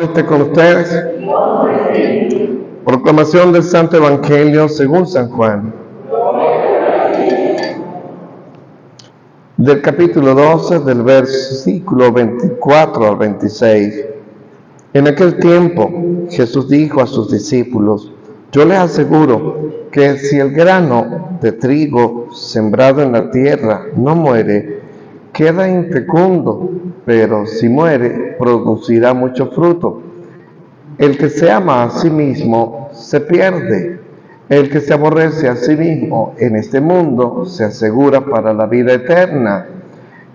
Esté con ustedes. Proclamación del Santo Evangelio según San Juan. Del capítulo 12, del versículo 24 al 26. En aquel tiempo Jesús dijo a sus discípulos: yo les aseguro que si el grano de trigo sembrado en la tierra no muere, queda infecundo, pero si muere, producirá mucho fruto. El que se ama a sí mismo se pierde. El que se aborrece a sí mismo en este mundo se asegura para la vida eterna.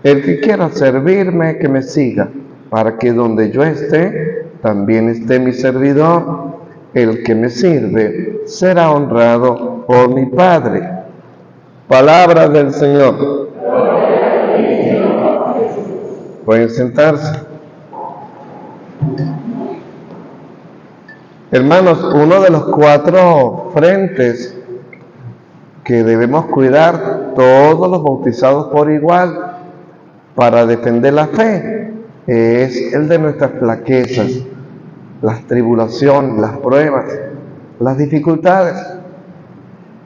El que quiera servirme, que me siga, para que donde yo esté, también esté mi servidor. El que me sirve será honrado por mi Padre. Palabra del Señor. Pueden sentarse. Hermanos, uno de los 4 frentes que debemos cuidar todos los bautizados por igual para defender la fe es el de nuestras flaquezas, las tribulaciones, las pruebas, las dificultades.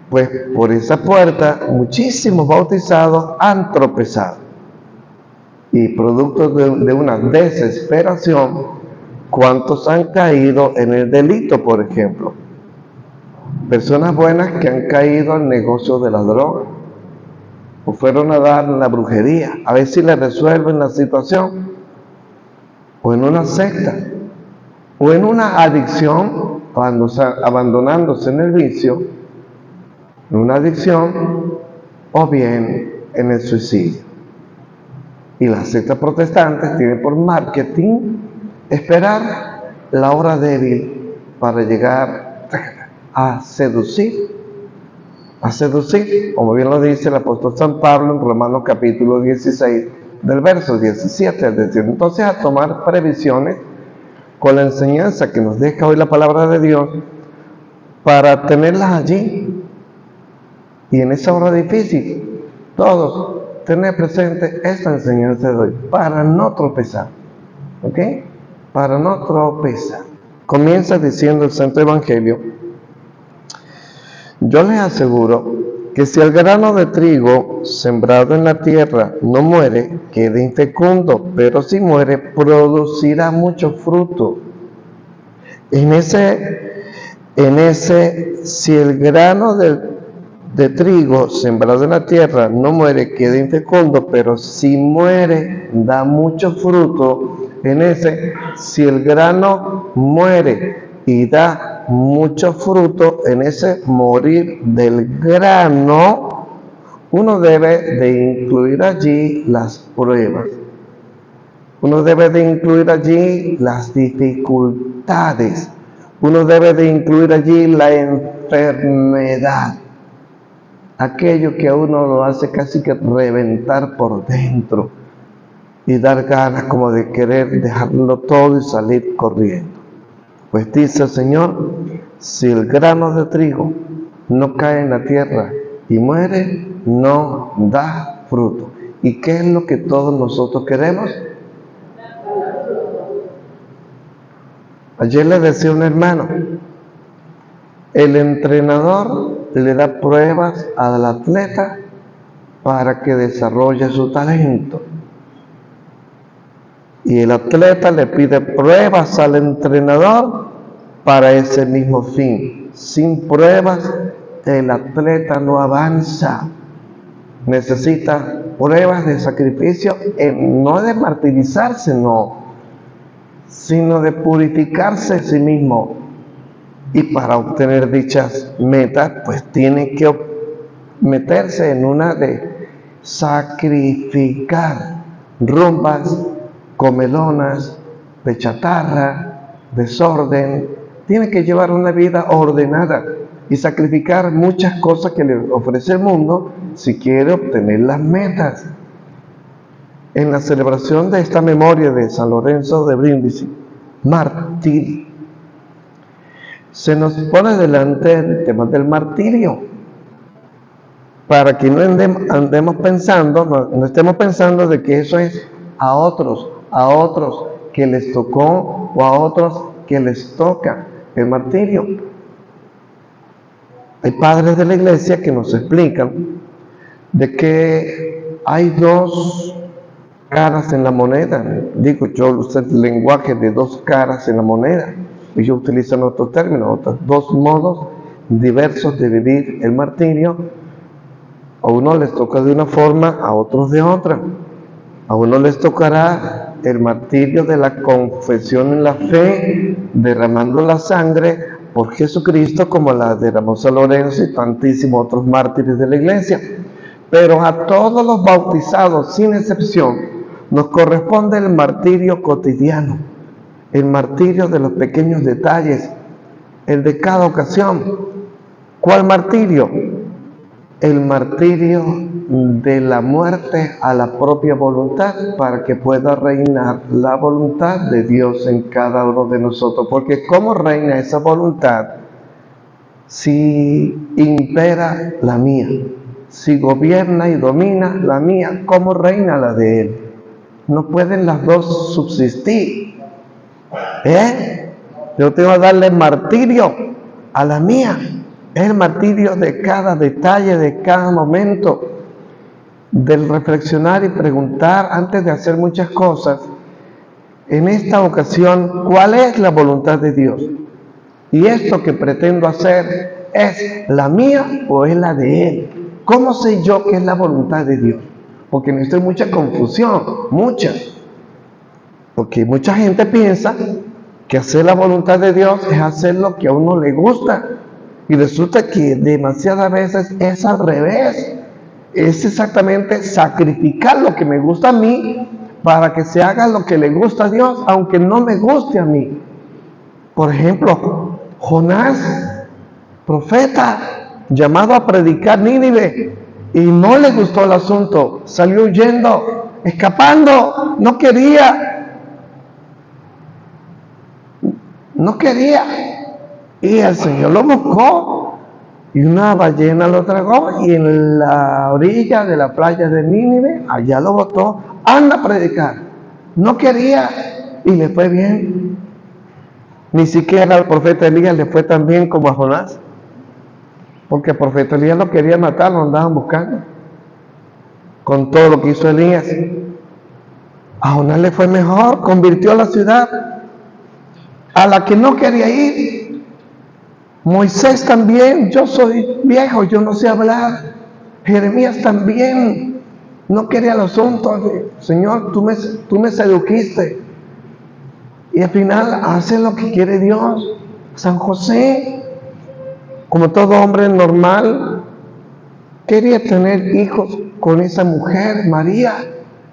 Pues por esa puerta muchísimos bautizados han tropezado y producto de una desesperación, ¿cuántos han caído en el delito, por ejemplo? Personas buenas que han caído al negocio de la droga, o fueron a dar la brujería, a ver si le resuelven la situación, o en una secta, o en una adicción, abandonándose en el vicio, en una adicción, o bien en el suicidio. Y las sectas protestantes tienen por marketing esperar la hora débil para llegar a seducir, como bien lo dice el apóstol San Pablo en Romanos capítulo 16, del verso 17, es decir, entonces a tomar previsiones con la enseñanza que nos deja hoy la palabra de Dios para tenerlas allí, y en esa hora difícil, todos tener presente esta enseñanza de hoy, para no tropezar, ¿ok? Para no tropezar. Comienza diciendo el Santo Evangelio: yo les aseguro que si el grano de trigo sembrado en la tierra no muere, queda infecundo, pero si muere, producirá mucho fruto. Si el grano de trigo sembrado en la tierra no muere, queda infecundo, pero si muere, da mucho fruto. Si el grano muere y da mucho fruto, en ese morir del grano, uno debe de incluir allí las pruebas. Uno debe de incluir allí las dificultades. Uno debe de incluir allí la enfermedad. Aquello que a uno lo hace casi que reventar por dentro y dar ganas como de querer dejarlo todo y salir corriendo. Pues dice el Señor: si el grano de trigo no cae en la tierra y muere, no da fruto. ¿Y qué es lo que todos nosotros queremos? Ayer le decía a un hermano, el entrenador le da pruebas al atleta para que desarrolle su talento. Y el atleta le pide pruebas al entrenador para ese mismo fin. Sin pruebas, el atleta no avanza. Necesita pruebas de sacrificio, no de martirizarse, no, sino de purificarse a sí mismo. Y para obtener dichas metas, pues tiene que meterse en una de sacrificar rumbas, comelonas, de chatarra, desorden. Tiene que llevar una vida ordenada y sacrificar muchas cosas que le ofrece el mundo si quiere obtener las metas. En la celebración de esta memoria de San Lorenzo de Brindisi, mártir, se nos pone delante el tema del martirio, para que no estemos pensando de que eso es a otros que les tocó o a otros que les toca el martirio. Hay padres de la iglesia que nos explican de que hay dos caras en la moneda. Digo, yo uso el lenguaje de dos caras en la moneda. Ellos utilizan otros términos, otros dos modos diversos de vivir el martirio. A uno les toca de una forma, a otros de otra. A uno les tocará el martirio de la confesión en la fe, derramando la sangre por Jesucristo, como la derramó San Lorenzo y tantísimos otros mártires de la iglesia. Pero a todos los bautizados, sin excepción, nos corresponde el martirio cotidiano, el martirio de los pequeños detalles, el de cada ocasión. ¿Cuál martirio? El martirio de la muerte a la propia voluntad, para que pueda reinar la voluntad de Dios en cada uno de nosotros. Porque ¿cómo reina esa voluntad si impera la mía? Si gobierna y domina la mía, ¿cómo reina la de Él? No pueden las dos subsistir. Yo tengo que darle martirio a la mía. Es el martirio de cada detalle, de cada momento, del reflexionar y preguntar antes de hacer muchas cosas. En esta ocasión, ¿cuál es la voluntad de Dios? Y esto que pretendo hacer, ¿es la mía o es la de Él? ¿Cómo sé yo que es la voluntad de Dios? Porque necesito mucha confusión, mucha. Porque mucha gente piensa que hacer la voluntad de Dios es hacer lo que a uno le gusta. Y resulta que demasiadas veces es al revés. Es exactamente sacrificar lo que me gusta a mí para que se haga lo que le gusta a Dios, aunque no me guste a mí. Por ejemplo, Jonás, profeta, llamado a predicar Nínive, y no le gustó el asunto, salió huyendo, escapando, no quería, y el Señor lo buscó, y una ballena lo tragó, y en la orilla de la playa de Nínive, allá lo botó, anda a predicar, no quería, y le fue bien. Ni siquiera al profeta Elías le fue tan bien como a Jonás, porque el profeta Elías lo quería matar, lo andaban buscando, con todo lo que hizo Elías. A Jonás le fue mejor, convirtió la ciudad a la que no quería ir. Moisés también, yo soy viejo, yo no sé hablar. Jeremías también, no quería el asunto. Señor, tú me sedujiste. Y al final hace lo que quiere Dios. San José, como todo hombre normal, quería tener hijos con esa mujer, María.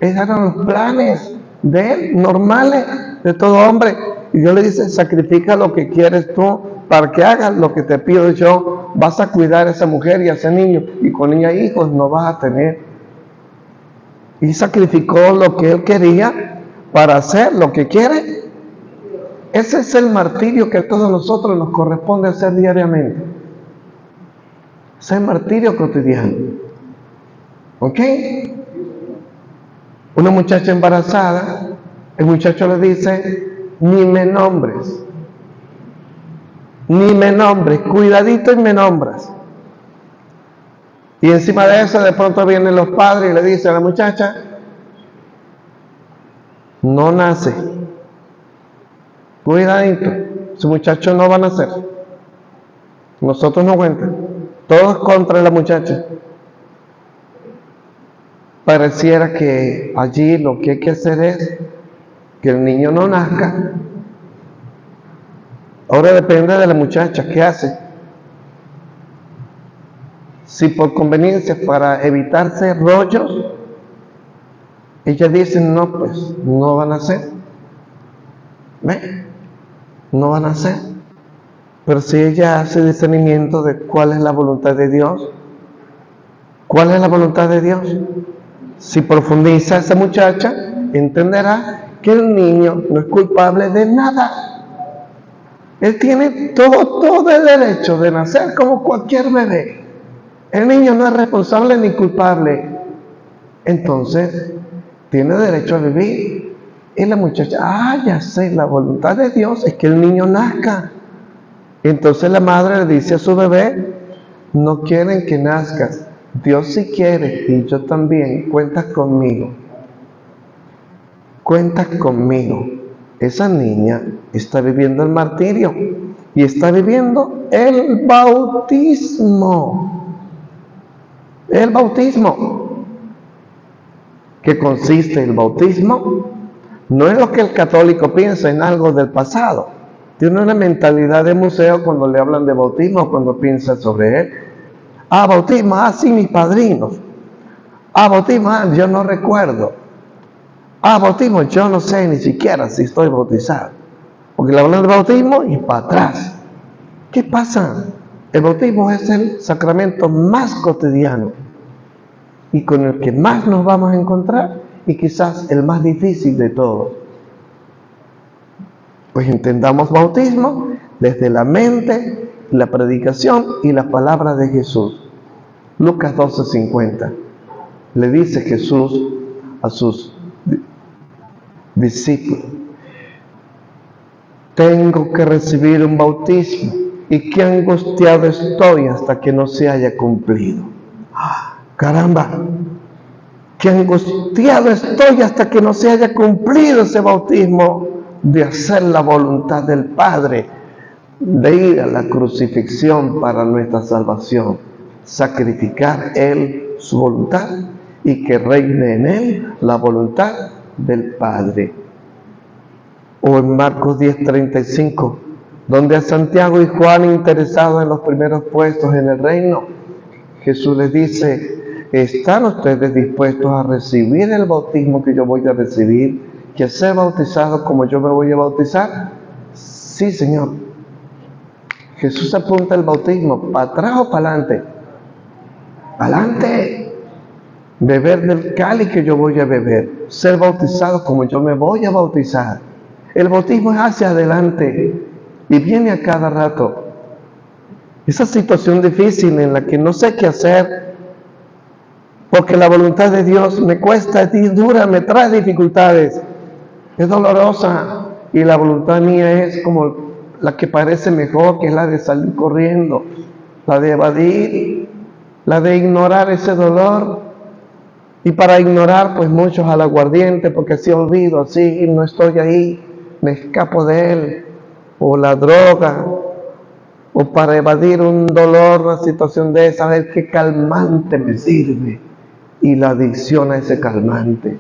Esos eran los planes de él, normales, de todo hombre. Y Dios le dice, sacrifica lo que quieres tú para que hagas lo que te pido yo. Vas a cuidar a esa mujer y a ese niño, y con ella hijos no vas a tener. Y sacrificó lo que él quería para hacer lo que quiere. Ese es el martirio que a todos nosotros nos corresponde hacer diariamente. Ese es el martirio cotidiano. ¿Ok? Una muchacha embarazada, el muchacho le dice, ni me nombres, cuidadito y me nombras. Y encima de eso de pronto vienen los padres y le dicen a la muchacha, no nace, cuidadito, su muchacho no va a nacer, nosotros no cuentan, todos contra la muchacha. Pareciera que allí lo que hay que hacer es que el niño no nazca. Ahora depende de la muchacha, ¿qué hace? Si por conveniencia, para evitarse rollos, ella dice, no, pues, no van a nacer. ¿Ve? No van a nacer. Pero si ella hace discernimiento de cuál es la voluntad de Dios, ¿cuál es la voluntad de Dios? Si profundiza esa muchacha, entenderá que el niño no es culpable de nada. Él tiene todo el derecho de nacer como cualquier bebé. El niño no es responsable ni culpable. Entonces, tiene derecho a vivir. Y la muchacha, ya sé, la voluntad de Dios es que el niño nazca. Entonces la madre le dice a su bebé, no quieren que nazcas, Dios sí quiere y yo también, cuentas conmigo. Cuentas conmigo. Esa niña está viviendo el martirio y está viviendo el bautismo. El bautismo. ¿Qué consiste el bautismo? No es lo que el católico piensa en algo del pasado. Tiene una mentalidad de museo cuando le hablan de bautismo, cuando piensa sobre él. Bautismo, sí, mis padrinos. Bautismo, yo no recuerdo. Bautismo, yo no sé ni siquiera si estoy bautizado. Porque le hablan de bautismo y para atrás. ¿Qué pasa? El bautismo es el sacramento más cotidiano y con el que más nos vamos a encontrar y quizás el más difícil de todos. Pues entendamos bautismo desde la mente, la predicación y la palabra de Jesús. Lucas 12:50. Le dice Jesús a sus discípulos, tengo que recibir un bautismo y qué angustiado estoy hasta que no se haya cumplido. Caramba, qué angustiado estoy hasta que no se haya cumplido ese bautismo de hacer la voluntad del Padre, de ir a la crucifixión para nuestra salvación, sacrificar Él su voluntad y que reine en Él la voluntad del Padre. O en Marcos 10:35, donde a Santiago y Juan, interesados en los primeros puestos en el reino, Jesús les dice, ¿están ustedes dispuestos a recibir el bautismo que yo voy a recibir? ¿Que a ser bautizados como yo me voy a bautizar? Sí, Señor. Jesús apunta el bautismo, ¿para atrás o para adelante? ¡Para adelante! Beber del cáliz que yo voy a beber, ser bautizado como yo me voy a bautizar. El bautismo es hacia adelante y viene a cada rato. Esa situación difícil en la que no sé qué hacer, porque la voluntad de Dios me cuesta, es dura, me trae dificultades, es dolorosa, y la voluntad mía es como la que parece mejor, que es la de salir corriendo, la de evadir, la de ignorar ese dolor. Y para ignorar, pues muchos al aguardiente, porque así olvido, así no estoy ahí, me escapo de él, o la droga, o para evadir un dolor, una situación de esa, a ver qué calmante me sirve, y la adicción a ese calmante,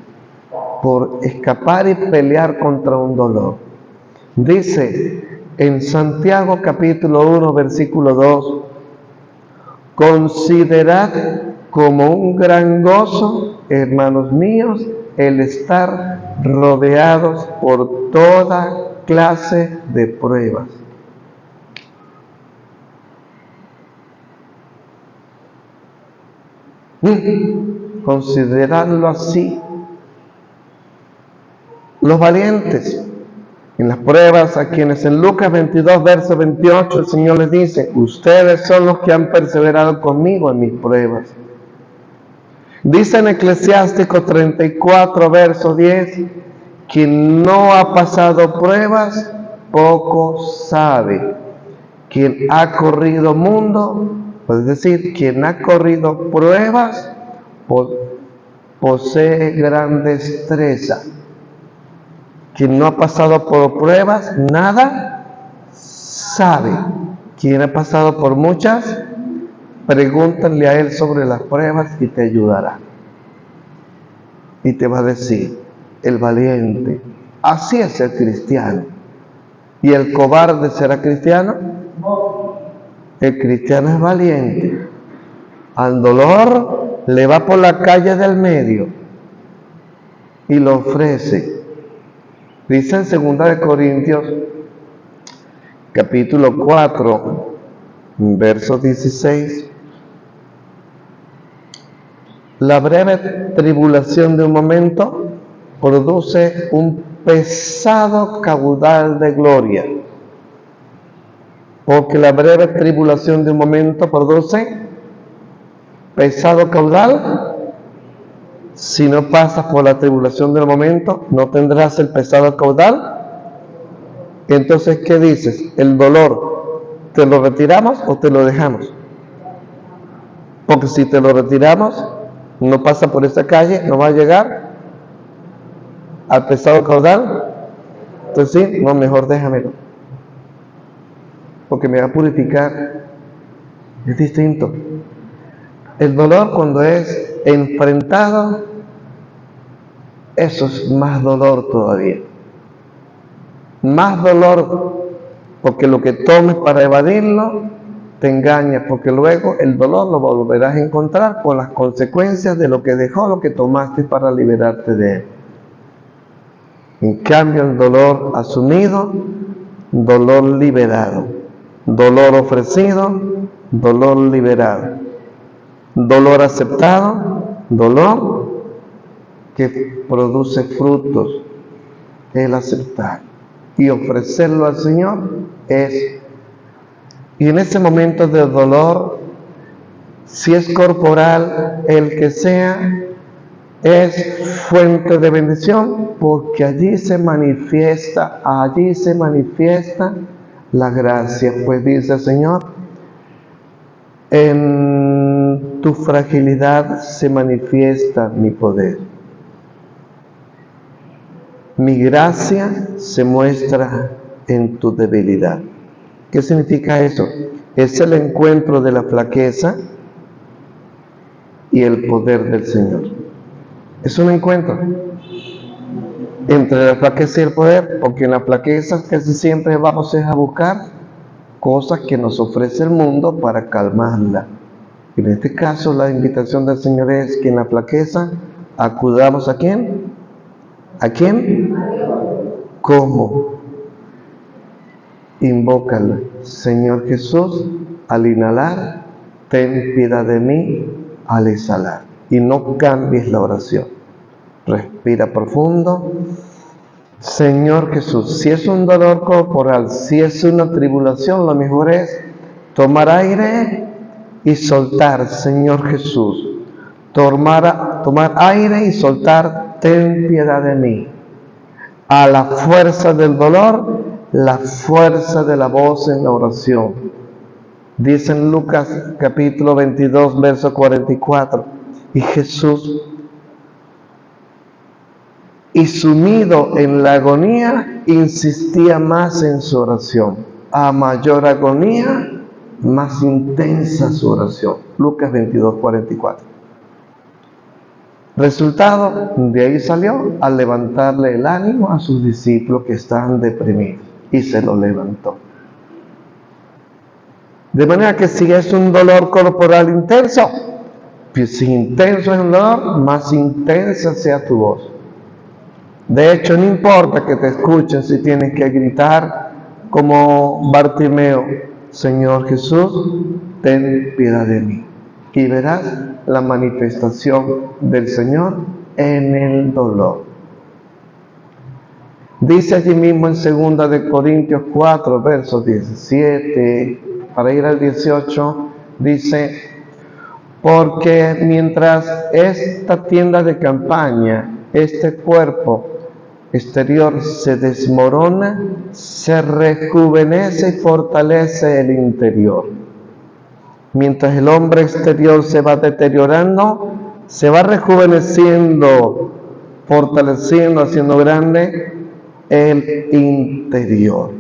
por escapar y pelear contra un dolor. Dice en Santiago capítulo 1, versículo 2, considerad como un gran gozo, hermanos míos, el estar rodeados por toda clase de pruebas. Consideradlo así. Los valientes en las pruebas, a quienes en Lucas 22, verso 28, el Señor les dice, ustedes son los que han perseverado conmigo en mis pruebas. Dice en Eclesiástico 34, verso 10, quien no ha pasado pruebas, poco sabe. Quien ha corrido mundo, es decir, quien ha corrido pruebas, posee gran destreza. Quien no ha pasado por pruebas, nada sabe. Quien ha pasado por muchas, pregúntale a él sobre las pruebas y te ayudará. Y te va a decir, el valiente, así es el cristiano. ¿Y el cobarde será cristiano? El cristiano es valiente. Al dolor le va por la calle del medio y lo ofrece. Dice en 2 Corintios, capítulo 4, verso 16, la breve tribulación de un momento produce un pesado caudal de gloria. Porque la breve tribulación de un momento produce pesado caudal. Si no pasas por la tribulación del momento, no tendrás el pesado caudal. Entonces, ¿qué dices? El dolor, ¿te lo retiramos o te lo dejamos? Porque si te lo retiramos, no pasa por esa calle, no va a llegar al pesado caudal. Entonces, sí, no, mejor déjamelo, porque me va a purificar. Es distinto. El dolor, cuando es enfrentado, eso es más dolor todavía. Más dolor, porque lo que tomes para evadirlo te engaña, porque luego el dolor lo volverás a encontrar con las consecuencias de lo que dejó, lo que tomaste para liberarte de él. En cambio, el dolor asumido, dolor liberado, dolor ofrecido, dolor liberado, dolor aceptado, dolor que produce frutos, el aceptar y ofrecerlo al Señor es. Y en ese momento de dolor, si es corporal, el que sea, es fuente de bendición, porque allí se manifiesta la gracia. Pues dice el Señor, en tu fragilidad se manifiesta mi poder. Mi gracia se muestra en tu debilidad. ¿Qué significa eso? Es el encuentro de la flaqueza y el poder del Señor. Es un encuentro entre la flaqueza y el poder, porque en la flaqueza casi siempre vamos a buscar cosas que nos ofrece el mundo para calmarla. En este caso, la invitación del Señor es que en la flaqueza acudamos ¿a quién? ¿A quién? ¿Cómo? Invócalo. Señor Jesús, al inhalar, ten piedad de mí al exhalar. Y no cambies la oración. Respira profundo. Señor Jesús, si es un dolor corporal, si es una tribulación, lo mejor es tomar aire y soltar. Señor Jesús, tomar aire y soltar, ten piedad de mí. A la fuerza del dolor, la fuerza de la voz en la oración. Dice en Lucas capítulo 22, verso 44, y Jesús, y sumido en la agonía, insistía más en su oración. A mayor agonía, más intensa su oración. Lucas 22, 44. Resultado, de ahí salió al levantarle el ánimo a sus discípulos que estaban deprimidos, y se lo levantó. De manera que si es un dolor corporal intenso, pues si intenso es un dolor, más intensa sea tu voz. De hecho, no importa que te escuchen si tienes que gritar como Bartimeo, Señor Jesús, ten piedad de mí. Y verás la manifestación del Señor en el dolor. Dice allí mismo en 2 de Corintios 4, versos 17, para ir al 18, dice, porque mientras esta tienda de campaña, este cuerpo exterior se desmorona, se rejuvenece y fortalece el interior. Mientras el hombre exterior se va deteriorando, se va rejuveneciendo, fortaleciendo, haciendo grande el interior,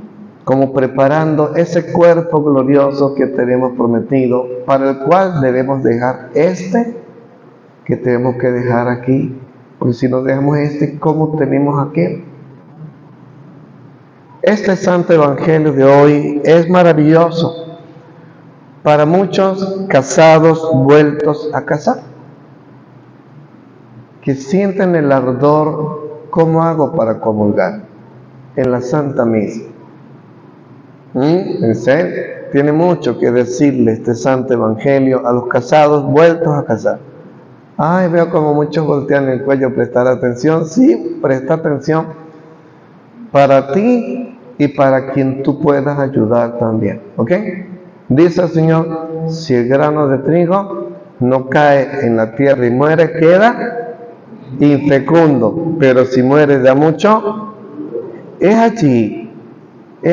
como preparando ese cuerpo glorioso que tenemos prometido, para el cual debemos dejar que tenemos que dejar aquí, porque si no dejamos ¿cómo tenemos aquel? Este santo evangelio de hoy es maravilloso para muchos casados vueltos a casar, que sienten el ardor. ¿Cómo hago para comulgar en la Santa Misa? ¿En serio? Tiene mucho que decirle este santo evangelio a los casados vueltos a casar. Ay, veo como muchos voltean el cuello. Prestar atención. Sí, presta atención para ti y para quien tú puedas ayudar también. ¿Ok? Dice el Señor, si el grano de trigo no cae en la tierra y muere, queda infecundo, pero si muere da mucho. Es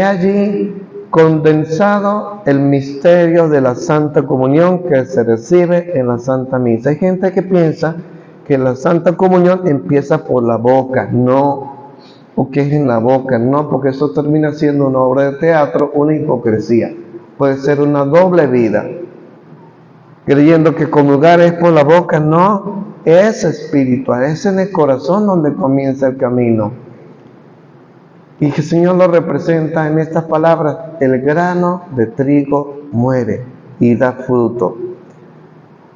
allí condensado el misterio de la Santa Comunión que se recibe en la Santa Misa. Hay gente que piensa que la Santa Comunión empieza por la boca, no, o que es en la boca, no, porque eso termina siendo una obra de teatro, una hipocresía. Puede ser una doble vida, creyendo que comulgar es por la boca, no, es espiritual, es en el corazón donde comienza el camino. Y que el Señor lo representa en estas palabras: el grano de trigo muere y da fruto.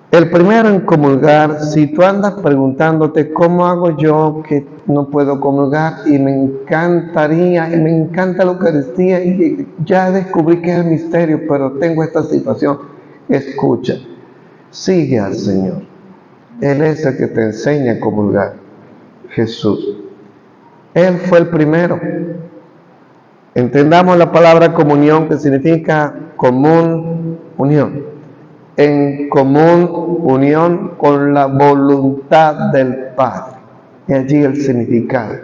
El primero en comulgar, si tú andas preguntándote cómo hago yo que no puedo comulgar y me encantaría, y me encanta la Eucaristía y ya descubrí que es el misterio, pero tengo esta situación, escucha, sigue al Señor. Él es el que te enseña a comulgar, Jesús. Él fue el primero. Entendamos la palabra comunión, que significa común unión. En común unión con la voluntad del Padre. Y allí el significado.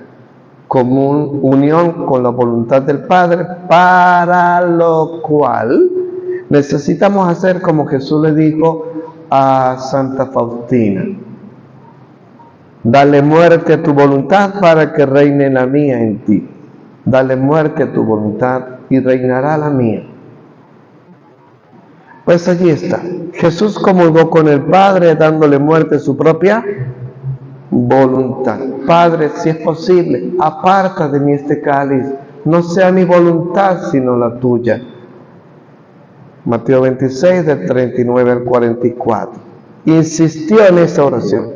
Común unión con la voluntad del Padre, para lo cual necesitamos hacer como Jesús le dijo a Santa Faustina: dale muerte a tu voluntad para que reine la mía en ti. Dale muerte a tu voluntad y reinará la mía. Pues allí está. Jesús comulgó con el Padre dándole muerte a su propia voluntad. Padre, si es posible, aparta de mí este cáliz. No sea mi voluntad sino la tuya. Mateo 26, del 39 al 44. Insistió en esa oración.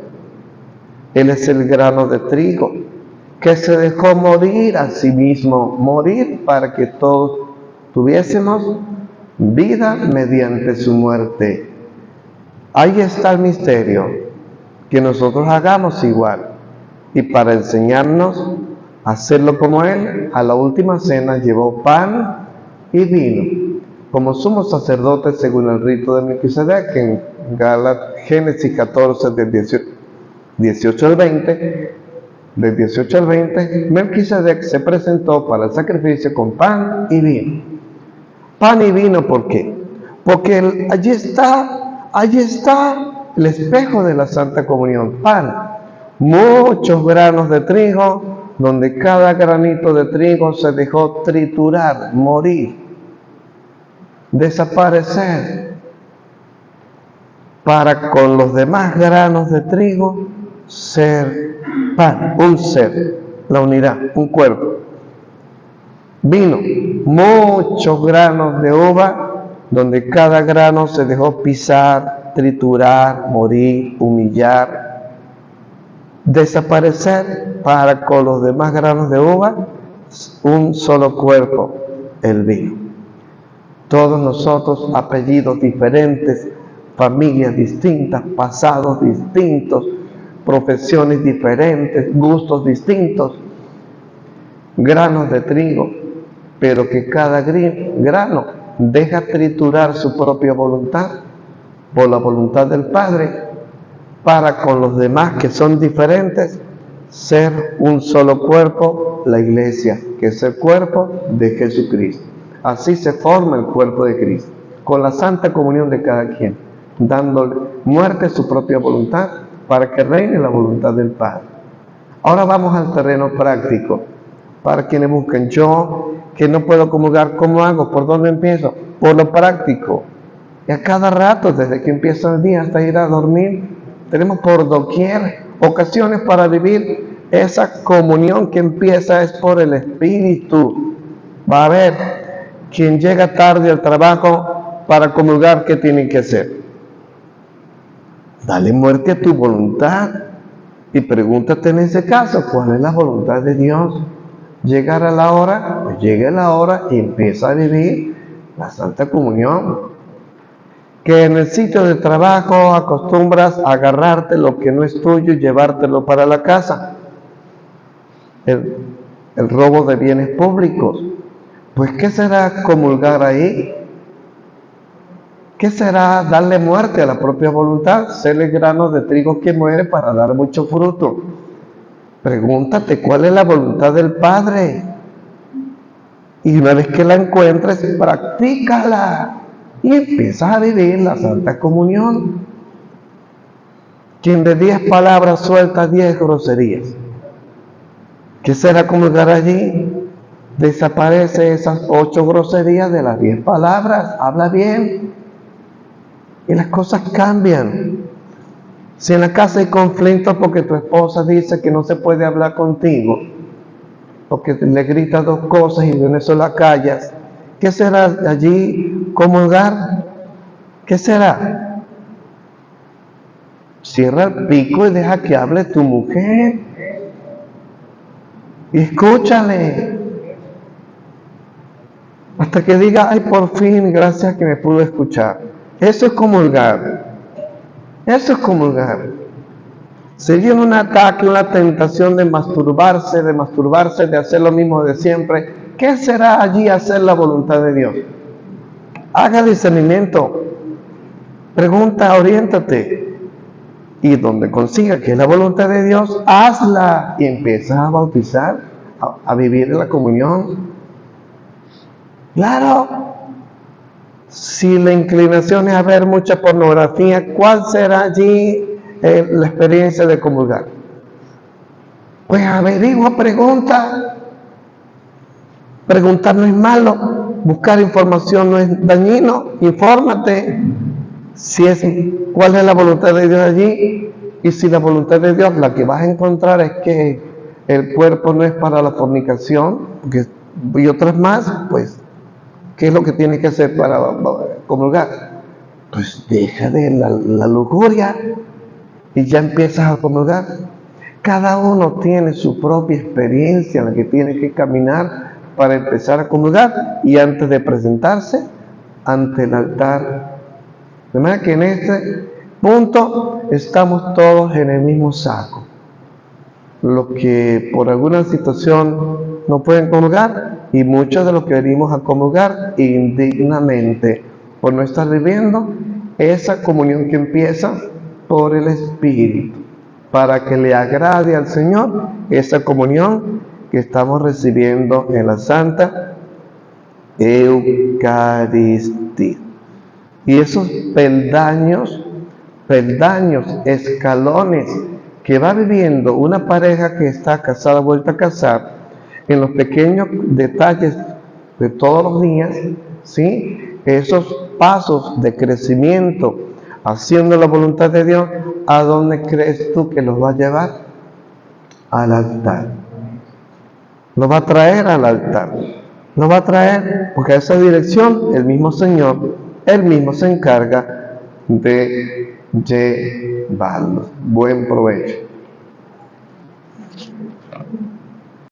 Él es el grano de trigo que se dejó morir a sí mismo, morir para que todos tuviésemos vida mediante su muerte. Ahí está el misterio, que nosotros hagamos igual. Y para enseñarnos a hacerlo como Él, a la última cena llevó pan y vino, como sumo sacerdote según el rito de Melquisedec, en Génesis 14, del 18 al 20, del 18 al 20, Melquisedec se presentó para el sacrificio con pan y vino. Pan y vino, ¿por qué? Porque allí está el espejo de la Santa Comunión. Pan, muchos granos de trigo, donde cada granito de trigo se dejó triturar, morir, desaparecer, para con los demás granos de trigo ser pan, un ser, la unidad, un cuerpo. Vino, muchos granos de uva, donde cada grano se dejó pisar, triturar, morir, humillar, desaparecer, para con los demás granos de uva un solo cuerpo, el vino. Todos nosotros, apellidos diferentes, familias distintas, pasados distintos, profesiones diferentes, gustos distintos, granos de trigo, pero que cada grano deja triturar su propia voluntad por la voluntad del Padre, para con los demás que son diferentes ser un solo cuerpo, la Iglesia, que es el cuerpo de Jesucristo. Así se forma el cuerpo de Cristo, con la santa comunión de cada quien, dándole muerte a su propia voluntad para que reine la voluntad del Padre. Ahora vamos al terreno práctico, para quienes busquen. Yo, que no puedo comulgar, ¿cómo hago? ¿Por dónde empiezo? Por lo práctico. Y a cada rato, desde que empieza el día hasta ir a dormir, tenemos por doquier ocasiones para vivir esa comunión que empieza es por el Espíritu. Va a haber quien llega tarde al trabajo para comulgar, ¿qué tiene que hacer? Dale muerte a tu voluntad y pregúntate en ese caso, ¿cuál es la voluntad de Dios? Llegar a la hora, pues llegue la hora y empieza a vivir la Santa Comunión. Que en el sitio de trabajo acostumbras a agarrarte lo que no es tuyo y llevártelo para la casa. El robo de bienes públicos. Pues ¿qué será comulgar ahí? ¿Qué será darle muerte a la propia voluntad? Ser el grano de trigo que muere para dar mucho fruto. Pregúntate cuál es la voluntad del Padre. Y una vez que la encuentres, practícala. Y empiezas a vivir la Santa Comunión. Quien de 10 palabras suelta 10 groserías. ¿Qué será comulgar allí? Desaparece esas 8 groserías de las 10 palabras. Habla bien. Y las cosas cambian. Si en la casa hay conflicto porque tu esposa dice que no se puede hablar contigo, porque le gritas 2 cosas y en eso la callas, ¿qué será allí comulgar? ¿Qué será? Cierra el pico y deja que hable tu mujer. Y escúchale. Hasta que diga, ay, por fin, gracias que me pudo escuchar. Eso es comulgar. Eso es comulgar. Si viene un ataque, una tentación de masturbarse, de hacer lo mismo de siempre, ¿qué será allí hacer la voluntad de Dios? Haga discernimiento. Pregunta, oriéntate. Y donde consiga que es la voluntad de Dios, hazla y empieza a bautizar, a vivir en la comunión. Claro. Si la inclinación es a ver mucha pornografía, ¿cuál será allí la experiencia de comulgar? Pues averigua, pregunta. Preguntar no es malo, buscar información no es dañino, infórmate cuál es la voluntad de Dios allí. Y si la voluntad de Dios, la que vas a encontrar es que el cuerpo no es para la fornicación, y otras más, pues ¿qué es lo que tienes que hacer para comulgar? Pues deja de la lujuria y ya empiezas a comulgar. Cada uno tiene su propia experiencia en la que tiene que caminar para empezar a comulgar y antes de presentarse ante el altar. De manera que en este punto estamos todos en el mismo saco. Los que por alguna situación no pueden comulgar y muchos de los que venimos a comulgar indignamente por no estar viviendo esa comunión que empieza por el Espíritu, para que le agrade al Señor esa comunión que estamos recibiendo en la Santa Eucaristía. Y esos peldaños, escalones que va viviendo una pareja que está casada, vuelta a casar, en los pequeños detalles de todos los días, ¿sí? Esos pasos de crecimiento haciendo la voluntad de Dios, ¿a dónde crees tú que los va a llevar? Al altar. Lo va a traer al altar. Lo va a traer porque a esa dirección el mismo Señor, Él mismo se encarga de llevarlos. Buen provecho.